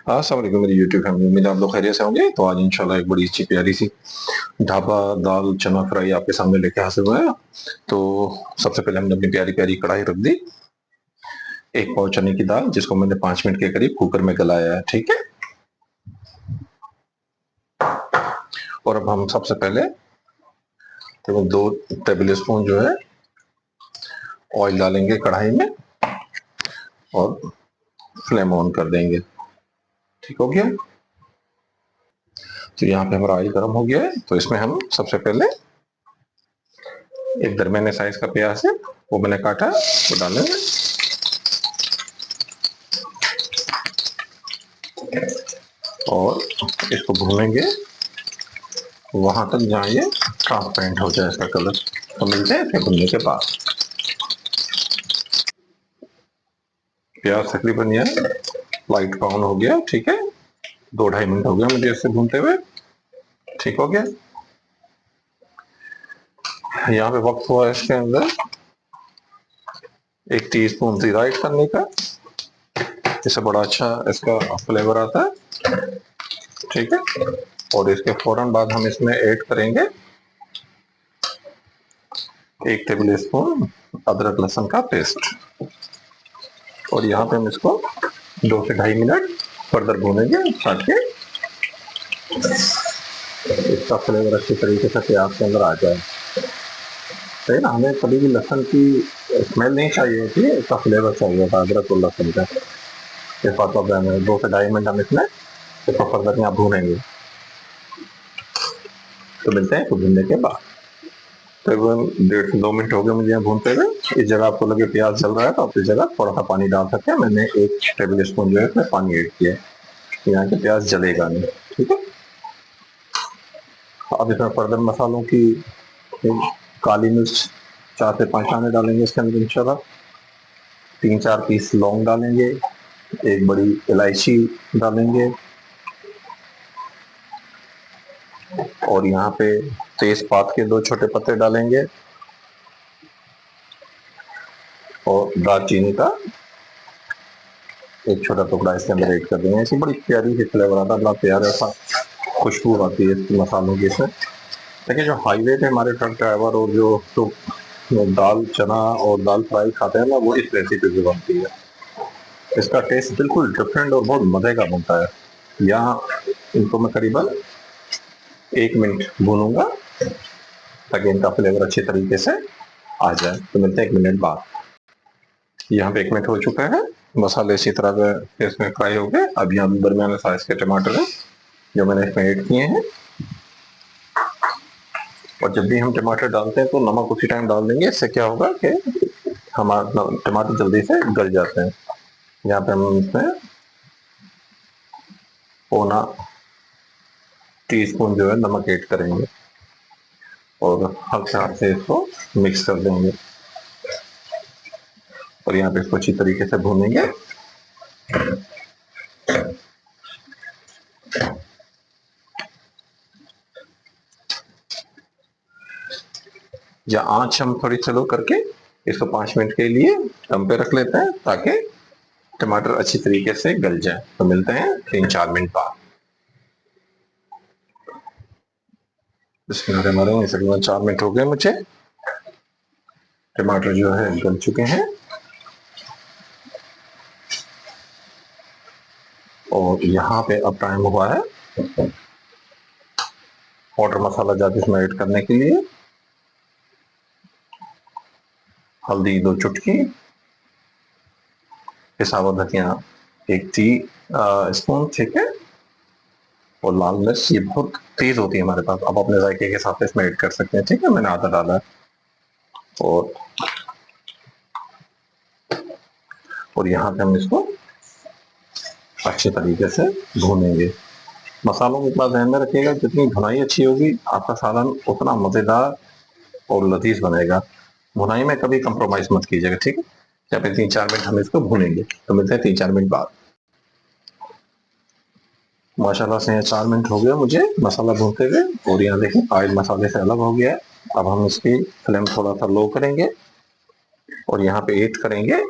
अस्सलाम वालेकुम मेरी यूट्यूब फैमिली, उम्मीद है आप लोग खैरियत से होंगे। तो आज इंशाल्लाह एक बड़ी अच्छी प्यारी सी ढाबा दाल चना फ्राई आपके सामने लेके हाजिर हुआ है। तो सबसे पहले हमने अपनी प्यारी प्यारी कढ़ाई रख दी। एक पाव चने की दाल जिसको मैंने 5 मिनट के करीब कुकर में गलाया है, ठीक है। और अब हम सबसे पहले तो 2 टेबल स्पून जो है ऑयल डालेंगे कढ़ाई में और फ्लेम ऑन कर देंगे। ठीक हो गया। तो यहाँ पे हमारा ऑयल गर्म हो गया है, तो इसमें हम सबसे पहले एक दरमियाने साइज का प्याज है, वो मैंने काटा, वो डालेंगे। और इसको भूनेंगे वहां तक जहाँ ये ट्रांसपेरेंट हो जाए इसका कलर। तो मिलते हैं फिर भूनने के बाद। प्याज तकरीबन ये लाइट ब्राउन हो गया, ठीक है। 2-2.5 मिनट हो गया मुझे इससे भूनते हुए। ठीक हो गया। यहाँ पे वक्त हुआ है इसके अंदर 1 टीस्पून जीरा ऐड करने का, इससे बड़ा अच्छा इसका फ्लेवर आता है, ठीक है। और इसके फौरन बाद हम इसमें ऐड करेंगे 1 टेबल स्पून अदरक लहसुन का पेस्ट। और यहाँ पे हम इसको 2 से 2.5 मिनट फर्दर भूनेंगे ताकि इसका फ्लेवर अच्छी तरीके से प्याज के अंदर आ जाए। सही ना, हमें कभी भी लहसुन की स्मेल नहीं चाहिए होती है, इसका फ्लेवर चाहिए होता है अदरक और लहसुन का। इस बात का ध्यान है। 2 से 2.5 मिनट हम इसमें इसको फर्दर यहाँ भूनेंगे। तो मिलते हैं भूनने के बाद। तकरीबन 1.5 से 2 मिनट हो गए मुझे यहाँ भूनते हुए। इस जगह आपको लगे प्याज जल रहा है तो आप इस जगह थोड़ा सा पानी डाल सकते हैं। मैंने 1 टेबल स्पून जो है इसमें पानी ऐड किया है, यहाँ के प्याज जलेगा नहीं, ठीक है। अब इसमें फर्दर मसालों की काली मिर्च 4 से 5 दाने डालेंगे इसके अंदर इंशाल्लाह। 3-4 पीस लौंग डालेंगे, एक बड़ी इलायची डालेंगे, और यहाँ पे तेजपात के 2 छोटे पत्ते डालेंगे, और दालचीनी का एक छोटा टुकड़ा इसके अंदर ऐड कर देंगे। ऐसी बड़ी प्यारी सी फ्लेवर आता है, बड़ा प्यारा सा खुशबू आती है मसालों की इसमें। देखिए जो हाईवे पे हमारे ट्रक ड्राइवर और जो दाल चना और दाल फ्राई खाते हैं ना, वो इस रेसिपी से बनती है। इसका टेस्ट बिल्कुल डिफरेंट और बहुत मजे का बनता है। यहाँ इनको मैं करीबन 1 मिनट भूनूंगा ताकि इनका फ्लेवर अच्छे तरीके से आ जाए। तो मिलते हैं 1 मिनट बाद। यहाँ पे 1 मिनट हो चुका है, मसाले इसी तरह से इसमें फ्राई हो गए। अब यहाँ दरमियाने साइज के टमाटर है जो मैंने इसमें ऐड किए हैं। और जब भी हम टमाटर डालते हैं तो नमक उसी टाइम डाल देंगे, इससे क्या होगा कि हमारा टमाटर जल्दी से गल जाते हैं। यहाँ पे हम इसमें 1/4 टीस्पून जो है नमक ऐड करेंगे और हल्के हाथ से इसको मिक्स कर देंगे। और यहाँ पे इसको अच्छी तरीके से भूनेंगे। या आंच हम थोड़ी स्लो करके इसको 5 मिनट के लिए दम पे रख लेते हैं ताकि टमाटर अच्छी तरीके से गल जाए। तो मिलते हैं 3-4 मिनट बाद। इसमें हमारे तकरीबन 4 मिनट हो गए मुझे। टमाटर जो है गल चुके हैं और यहाँ पे अब टाइम हुआ है पाउडर मसाला जाके इसमें ऐड करने के लिए। हल्दी 2 चुटकी, पिसा धनिया 1 टी स्पून, ठीक है। और लाल मिर्च ये बहुत तेज होती है हमारे पास, अब अपने जायके के हिसाब से इसमें ऐड कर सकते हैं, ठीक है। मैंने आधा डाला है। और यहाँ पे हम इसको अच्छे तरीके से भूनेंगे। मसालों को इतना ध्यान में रखिएगा, जितनी भुनाई अच्छी होगी आपका सालन उतना मजेदार और लजीज बनेगा। भुनाई में कभी कंप्रोमाइज मत कीजिएगा, ठीक है। यहाँ पे 3-4 मिनट हम इसको भूनेंगे। तो मिलते हैं 3-4 मिनट बाद। माशाल्लाह से 4 मिनट हो गया मुझे मसाला भूनते हुए, और यहाँ देखिए ऑयल मसाले से अलग हो गया है। अब हम इसकी फ्लेम थोड़ा सा लो करेंगे और यहाँ पे ऐड करेंगे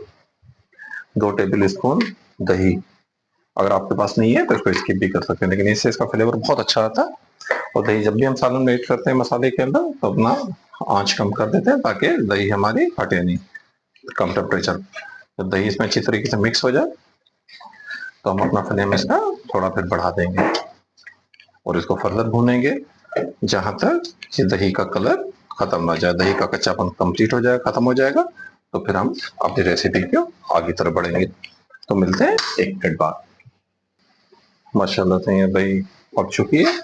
2 टेबल स्पून दही। अगर आपके पास नहीं है तो इसको स्किप भी कर सकते हैं, लेकिन इससे इसका फ्लेवर बहुत अच्छा आता है। और दही जब भी हम सालन में ऐड करते हैं मसाले के अंदर तो अपना आंच कम कर देते हैं ताकि दही हमारी फटे नहीं, कम टेम्परेचर। जब दही इसमें अच्छी तरीके से मिक्स हो जाए तो हम अपना फ्लेम इसका थोड़ा फिर बढ़ा देंगे और इसको फर्दर भूनेंगे जहां तक ये दही का कलर खत्म ना जाए, दही का कच्चापन कंप्लीट हो जाए, खत्म हो जाएगा, तो फिर हम अपनी रेसिपी को आगे तरफ बढ़ेंगे। तो मिलते हैं 1 मिनट बाद। माशाल्लाह से ये दही पक चुकी है।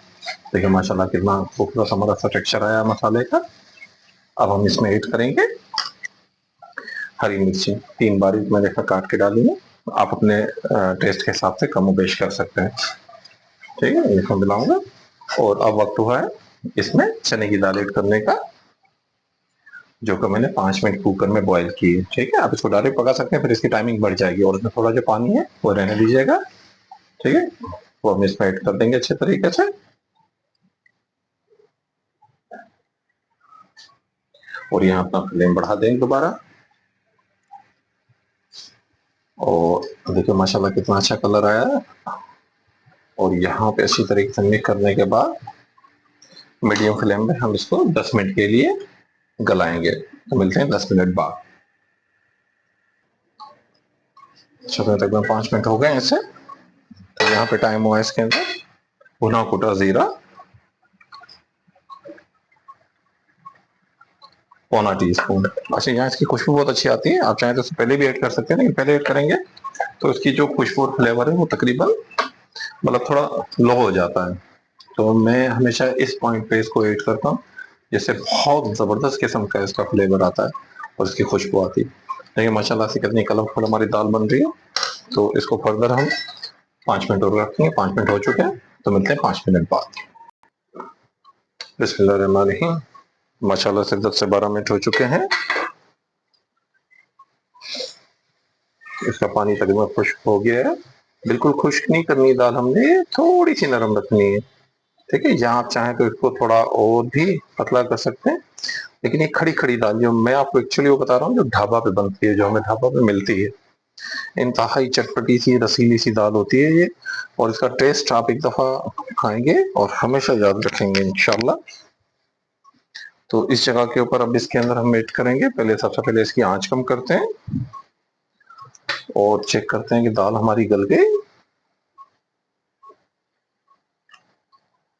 देखिए माशाल्लाह कितना खूबसूरत हमारा सा टेक्सचर आया मसाले का। अब हम इसमें ऐड करेंगे हरी मिर्ची, 3 बारीक मैंने काट के डाली है। आप अपने टेस्ट के हिसाब से कम बेश कर सकते हैं। ठीक है, इसमें मिलाऊंगा। और अब वक्त हुआ है इसमें चने की दाल ऐड करने का, जो कि मैंने 5 मिनट कुकर में बॉईल की है। ठीक है, आप इसको डायरेक्ट पका सकते हैं, फिर इसकी टाइमिंग बढ़ जाएगी और इसमें थोड़ा जो पानी है वो रहने दीजिएगा। ठीक है, वो हम इसमें ऐड कर देंगे अच्छे तरीके से और यहाँ अपना फ्लेम बढ़ा देंगे दोबारा। और देखिए माशाल्लाह कितना अच्छा कलर आया है। और यहाँ पे अच्छी तरीके से मिक्स करने के बाद मीडियम फ्लेम में हम इसको 10 मिनट के लिए गलाएंगे। तो मिलते हैं 10 मिनट बाद। तकरीबन 5 मिनट हो गए ऐसे। तो यहाँ पे टाइम हुआ इसके अंदर भुना कुटा जीरा पौना टीस्पून। अच्छा, यहाँ इसकी खुशबू बहुत अच्छी आती है, आप चाहें तो पहले भी ऐड कर सकते हैं, लेकिन पहले ऐड करेंगे तो इसकी जो खुशबू और फ्लेवर है वो तकरीबन मतलब थोड़ा लो हो जाता है। तो मैं हमेशा इस पॉइंट पे इसको ऐड करता हूँ, जिससे बहुत जबरदस्त किस्म का इसका फ्लेवर आता है और इसकी खुशबू आती है। देखिए माशाल्लाह से कितनी कलरफुल हमारी दाल बन रही है। तो इसको फर्दर हम 5 मिनट और रखेंगे। 5 मिनट हो चुके हैं, तो मिलते हैं 5 मिनट बाद। बिस्मिल्लाहिर्रहमानिर्रहीम। माशाल्लाह से 10 से 12 मिनट हो चुके हैं। इसका पानी तकरीबन खुश्क हो गया है। बिल्कुल खुश्क नहीं करनी दाल हमने, थोड़ी सी नरम रखनी है। ठीक है, यहाँ आप चाहें तो इसको थोड़ा और भी पतला कर सकते हैं, लेकिन ये खड़ी खड़ी दाल जो मैं आपको एक्चुअली वो बता रहा हूँ जो ढाबा पे बनती है, जो हमें ढाबा पे मिलती है, इंतहाई चटपटी सी रसीली सी दाल होती है ये। और इसका टेस्ट आप एक दफा खाएंगे और हमेशा याद रखेंगे इंशाल्लाह। तो इस जगह के ऊपर अब इसके अंदर हम ऐड करेंगे, पहले सबसे पहले इसकी आंच कम करते हैं और चेक करते हैं कि दाल हमारी गल गई।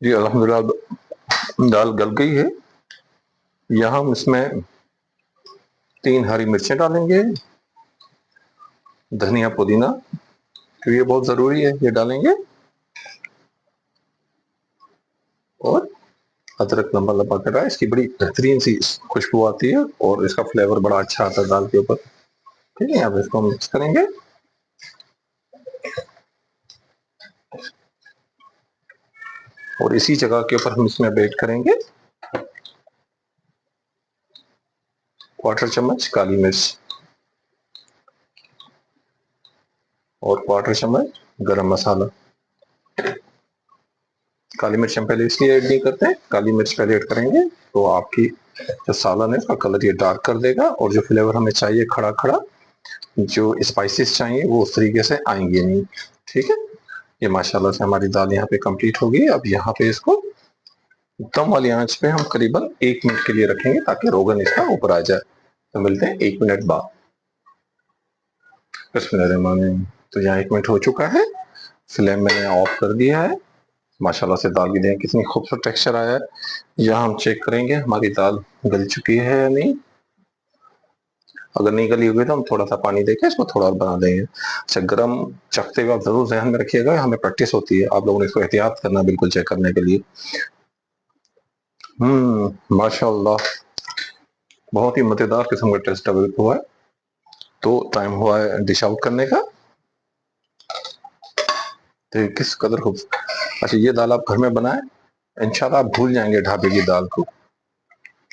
जी अल्हम्दुलिल्लाह दाल गल गई है। यहाँ हम इसमें 3 हरी मिर्चें डालेंगे, धनिया पुदीना, तो ये बहुत जरूरी है, ये डालेंगे। और अदरक लंबा लंबा कटा है, इसकी बड़ी बेहतरीन सी खुशबू आती है और इसका फ्लेवर बड़ा अच्छा आता है दाल के ऊपर। ठीक है, अब इसको मिक्स करेंगे। और इसी जगह के ऊपर हम इसमें ऐड करेंगे 1/4 चम्मच काली मिर्च और 1/4 चम्मच गरम मसाला। काली मिर्च हम पहले इसलिए ऐड नहीं करते हैं, काली मिर्च पहले ऐड करेंगे तो आपकी जो सालन है उसका कलर ये डार्क कर देगा और जो फ्लेवर हमें चाहिए खड़ा खड़ा, जो स्पाइसेस चाहिए वो उस तरीके से आएंगे नहीं। ठीक है, ये माशाल्लाह से हमारी दाल यहाँ पे कंप्लीट हो गई। अब यहाँ पे इसको दम वाली आंच पे हम करीबन 1 मिनट के लिए रखेंगे ताकि रोगन इसका ऊपर आ जाए। तो मिलते हैं 1 मिनट बाद। बिस्मिल्लाहिर्रहमानिर्रहीम। तो यहाँ 1 मिनट हो चुका है, फ्लेम मैंने ऑफ कर दिया है। माशाल्लाह से दाल की देखें कितनी खूबसूरत टेक्सचर आया है। यहाँ हम चेक करेंगे हमारी दाल गल चुकी है या नहीं। अगर नहीं गली हुई तो हम थोड़ा सा पानी देके इसको थोड़ा और बना देंगे। अच्छा, गरम चखते हुए आप जरूर ध्यान में रखिएगा, हमें प्रैक्टिस होती है, आप लोगों ने इसको एहतियात करना बिल्कुल चेक करने के लिए। माशाल्लाह बहुत ही मजेदार किस्म का टेस्ट डेवलप हुआ है। तो टाइम हुआ है डिश आउट करने का। तो किस कदर खूब, अच्छा ये दाल आप घर में बनाएं, इंशाल्लाह आप भूल जाएंगे ढाबे की दाल को,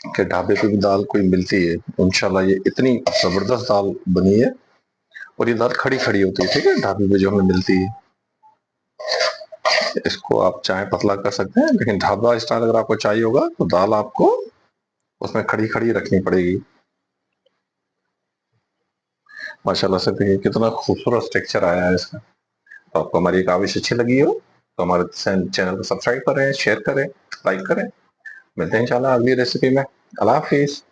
कि ढाबे पे भी दाल कोई मिलती है। इंशाल्लाह ये इतनी जबरदस्त दाल बनी है और ये दाल खड़ी खड़ी होती है। ठीक है, ढाबे पे जो हमें मिलती है, इसको आप चाहे पतला कर सकते हैं, लेकिन ढाबा स्टाइल अगर आपको चाहिए होगा तो दाल आपको उसमें खड़ी खड़ी रखनी पड़ेगी। माशाल्लाह से देखिए कितना खूबसूरत टेक्सचर आया है इसका। तो आपको हमारी ये काविश अच्छी लगी हो तो हमारे चैनल को सब्सक्राइब करें, शेयर करें, लाइक करें। मिलते हैं इंशाल्लाह अगली रेसिपी में। अल्लाह हाफिज।